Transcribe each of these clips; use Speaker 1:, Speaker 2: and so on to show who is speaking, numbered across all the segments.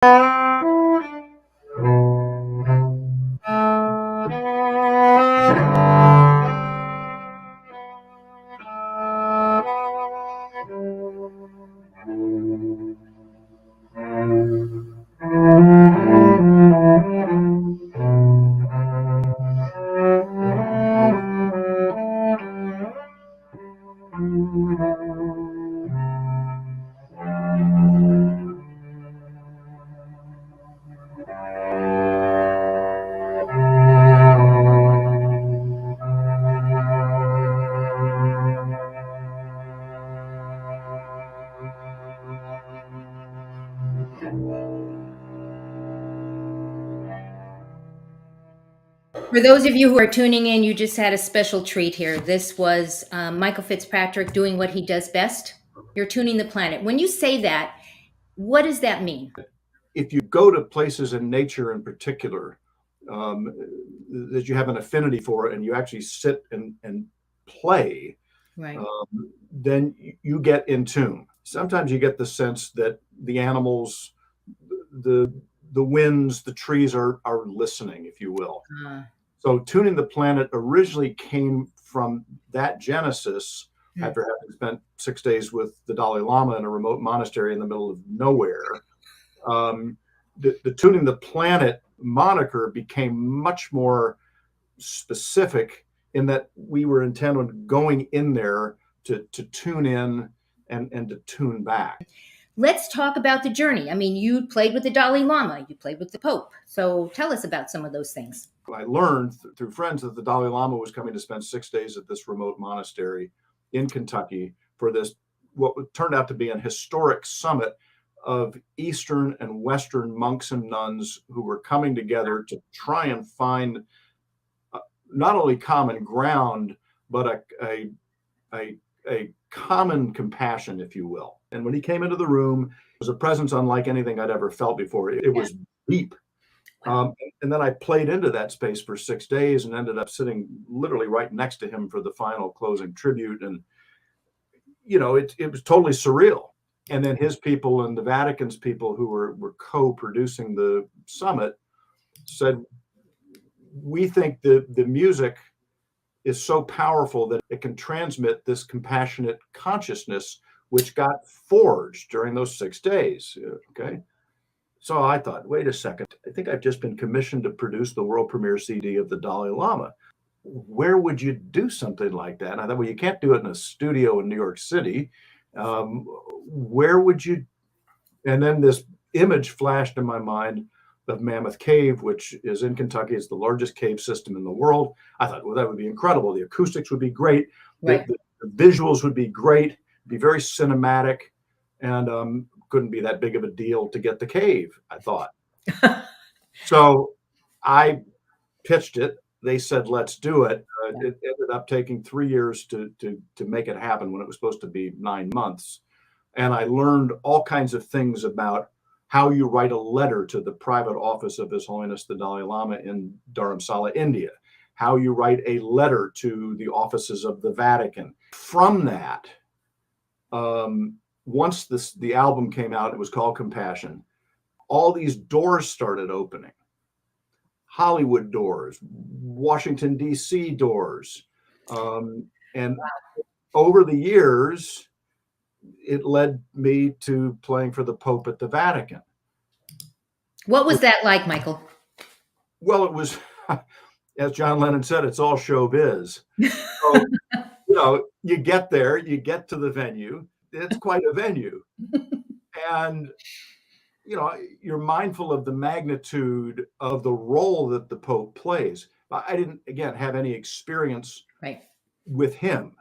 Speaker 1: For those of you who are tuning in, you just had a special treat here. This was Michael Fitzpatrick doing what he does best. You're tuning the planet. When you say that, what does that mean?
Speaker 2: If you go to places in nature in particular um, that you have an affinity for and you actually sit and play,
Speaker 1: Right.
Speaker 2: then you get in tune. Sometimes you get the sense that the animals, the the winds, the trees are listening, if you will.
Speaker 1: Uh,
Speaker 2: So tuning the planet originally came from that genesis after having spent 6 days with the Dalai Lama in a remote monastery in the middle of nowhere. The tuning the planet moniker became much more specific in that we were intent on going in there to tune in and to tune back.
Speaker 1: Let's talk about the journey. I mean, you played with the Dalai Lama, you played with the Pope. So tell us about some of those things.
Speaker 2: I learned through friends that the Dalai Lama was coming to spend 6 days at this remote monastery in Kentucky for this, what turned out to be an historic summit of Eastern and Western monks and nuns who were coming together to try and find not only common ground, but a common compassion, if you will. And when he came into the room, it was a presence unlike anything I'd ever felt before. It was deep. And then I played into that space for 6 days and ended up sitting literally right next to him for the final closing tribute. And, it was totally surreal. And then his people and the Vatican's people who were co-producing the summit said, we think the music is so powerful that it can transmit this compassionate consciousness, which got forged during those 6 days. Okay. So I thought, wait a second, I think I've just been commissioned to produce the world premiere CD of the Dalai Lama. Where would you do something like that? And I thought, well, you can't do it in a studio in New York City. Where would you? And then this image flashed in my mind of Mammoth Cave, which is in Kentucky. It's the largest cave system in the world. I thought, well, that would be incredible. The acoustics would be great.
Speaker 1: Right.
Speaker 2: The visuals would be great, be very cinematic, and couldn't be that big of a deal to get the cave, I thought. So I pitched it. They said, let's do it. It ended up taking 3 years to make it happen when it was supposed to be 9 months. And I learned all kinds of things about how you write a letter to the private office of His Holiness the Dalai Lama in Dharamsala, India, how you write a letter to the offices of the Vatican. From that, once the album came out, it was called Compassion, all these doors started opening. Hollywood doors, Washington, D.C. doors. And over the years, it led me to playing for the Pope at the Vatican.
Speaker 1: What was that like, Michael?
Speaker 2: Well, it was, as John Lennon said, it's all showbiz. So, you get there, you get to the venue. It's quite a venue. And, you're mindful of the magnitude of the role that the Pope plays. I didn't, again, have any experience with him,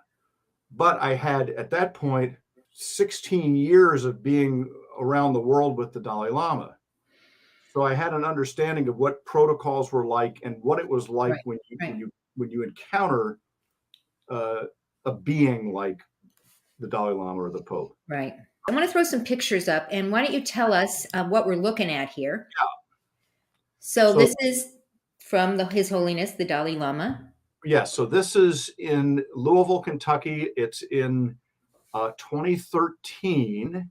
Speaker 2: but I had, at that point, 16 years of being around the world with the Dalai Lama. So I had an understanding of what protocols were like and what it was like when you encounter a being like the Dalai Lama or the Pope.
Speaker 1: Right. I want to throw some pictures up, and why don't you tell us what we're looking at here?
Speaker 2: Yeah.
Speaker 1: So this is from His Holiness the Dalai Lama.
Speaker 2: Yes. So this is in Louisville, Kentucky. It's in 2013.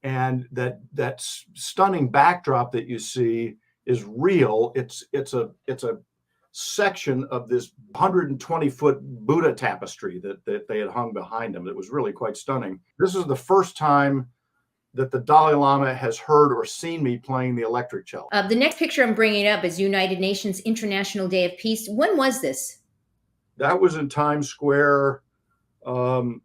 Speaker 2: and that stunning backdrop that you see is real. It's a section of this 120-foot Buddha tapestry that they had hung behind them. It was really quite stunning. This is the first time that the Dalai Lama has heard or seen me playing the electric cello.
Speaker 1: The next picture I'm bringing up is United Nations International Day of Peace. When was this?
Speaker 2: That was in Times Square the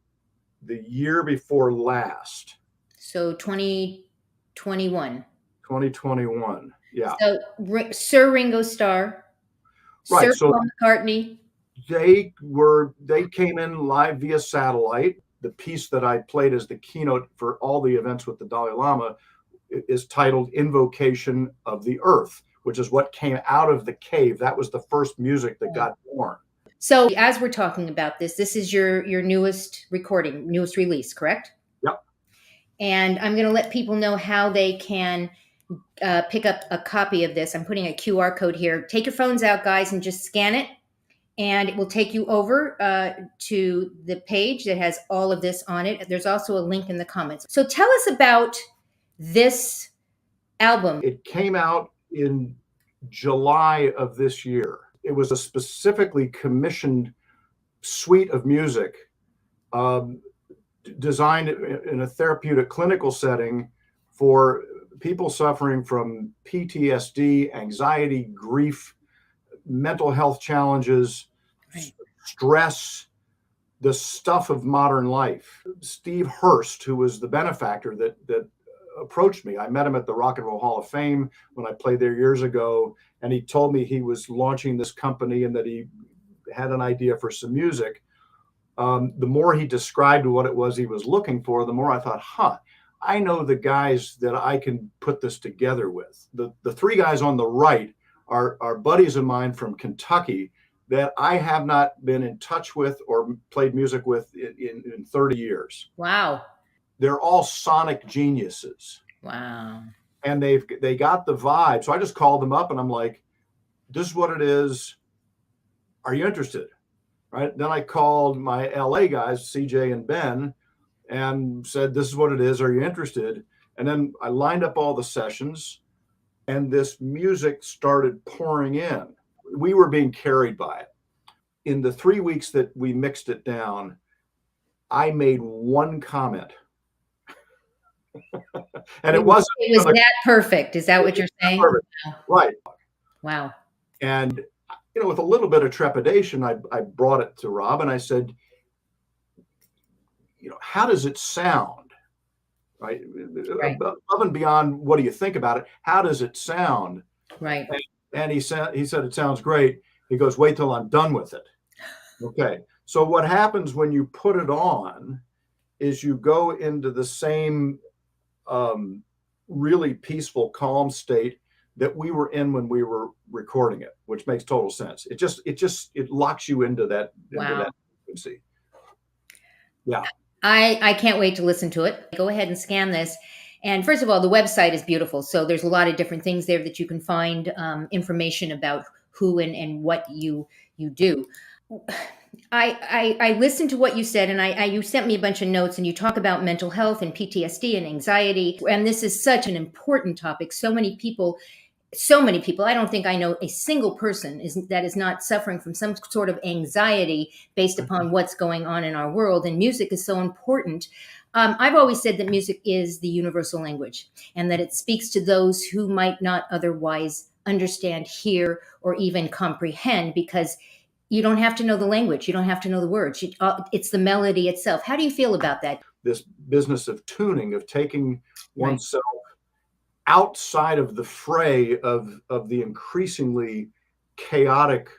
Speaker 2: year before last.
Speaker 1: So 2021.
Speaker 2: 2021. Yeah.
Speaker 1: So Sir Ringo Starr,
Speaker 2: Right.
Speaker 1: Sir
Speaker 2: So
Speaker 1: Paul McCartney.
Speaker 2: they came in live via satellite. The piece that I played as the keynote for all the events with the Dalai Lama is titled Invocation of the Earth, which is what came out of the cave. That was the first music that got born.
Speaker 1: So as we're talking about this is your newest recording, newest release, correct?
Speaker 2: Yep.
Speaker 1: And I'm going to let people know how they can pick up a copy of this. I'm putting a QR code here. Take your phones out, guys, and just scan it. And it will take you over to the page that has all of this on it. There's also a link in the comments. So tell us about this album.
Speaker 2: It came out in July of this year. It was a specifically commissioned suite of music designed in a therapeutic clinical setting for people suffering from PTSD, anxiety, grief, mental health challenges,
Speaker 1: Right.
Speaker 2: stress, the stuff of modern life. Steve Hurst, who was the benefactor that approached me, I met him at the Rock and Roll Hall of Fame when I played there years ago, and he told me he was launching this company and that he had an idea for some music. The more he described what it was he was looking for, the more I thought, I know the guys that I can put this together with. The three guys on the right are buddies of mine from Kentucky that I have not been in touch with or played music with in 30 years.
Speaker 1: Wow.
Speaker 2: They're all sonic geniuses.
Speaker 1: Wow.
Speaker 2: And they got the vibe. So I just called them up and I'm like, this is what it is. Are you interested? Right. Then I called my LA guys, CJ and Ben, and said, this is what it is. Are you interested? And then I lined up all the sessions and this music started pouring in. We were being carried by it. In the 3 weeks that we mixed it down, I made one comment. And it wasn't.
Speaker 1: It was that perfect. Is that what you're saying?
Speaker 2: Perfect. Right.
Speaker 1: Wow.
Speaker 2: And, with a little bit of trepidation, I brought it to Rob and I said, how does it sound? Right. Above and beyond, what do you think about it? How does it sound?
Speaker 1: Right.
Speaker 2: And he said, it sounds great. He goes, wait till I'm done with it. Okay. So what happens when you put it on is you go into the same really peaceful, calm state that we were in when we were recording it, which makes total sense. It locks you into that,
Speaker 1: wow.
Speaker 2: into that frequency. Yeah.
Speaker 1: I can't wait to listen to it. Go ahead and scan this. And first of all, the website is beautiful. So there's a lot of different things there that you can find information about who and what you do. I listened to what you said, and you sent me a bunch of notes, and you talk about mental health and PTSD and anxiety. And this is such an important topic. So many people, I don't think I know a single person that is not suffering from some sort of anxiety based upon what's going on in our world. And music is so important. I've always said that music is the universal language and that it speaks to those who might not otherwise understand, hear, or even comprehend, because you don't have to know the language. You don't have to know the words. It's the melody itself. How do you feel about that?
Speaker 2: This business of tuning, of taking oneself outside of the fray of the increasingly chaotic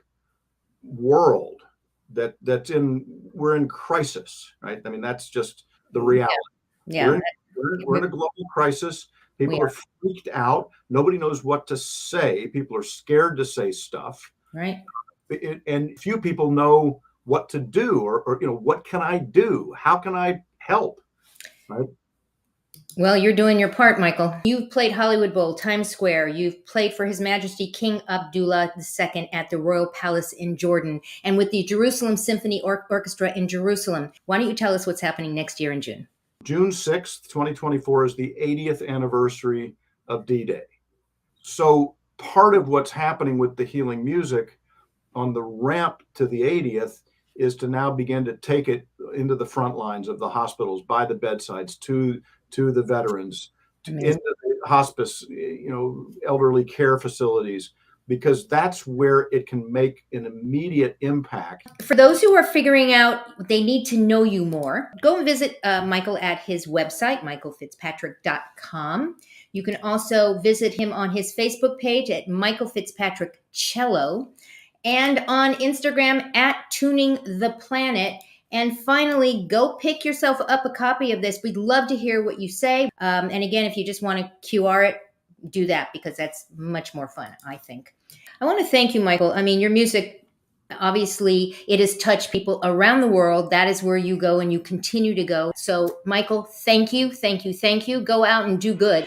Speaker 2: world we're in crisis, right? I mean, that's just the reality.
Speaker 1: Yeah.
Speaker 2: We're in a global crisis. People are freaked out. Nobody knows what to say. People are scared to say stuff.
Speaker 1: Right.
Speaker 2: And few people know what to do or what can I do? How can I help? Right.
Speaker 1: Well, you're doing your part, Michael. You've played Hollywood Bowl, Times Square. You've played for His Majesty King Abdullah II at the Royal Palace in Jordan and with the Jerusalem Symphony Orchestra in Jerusalem. Why don't you tell us what's happening next year in June?
Speaker 2: June 6th, 2024 is the 80th anniversary of D-Day. So part of what's happening with the healing music on the ramp to the 80th is to now begin to take it into the front lines of the hospitals, by the bedsides, to the veterans, into the hospice, elderly care facilities, because that's where it can make an immediate impact.
Speaker 1: For those who are figuring out they need to know you more, go and visit Michael at his website, michaelfitzpatrick.com. You can also visit him on his Facebook page at Michael Fitzpatrick Cello, and on Instagram at Tuning the Planet. And finally, go pick yourself up a copy of this. We'd love to hear what you say. And again, if you just want to QR it, do that, because that's much more fun, I think. I want to thank you, Michael. I mean, your music, obviously, it has touched people around the world. That is where you go, and you continue to go. So, Michael, thank you, thank you, thank you. Go out and do good.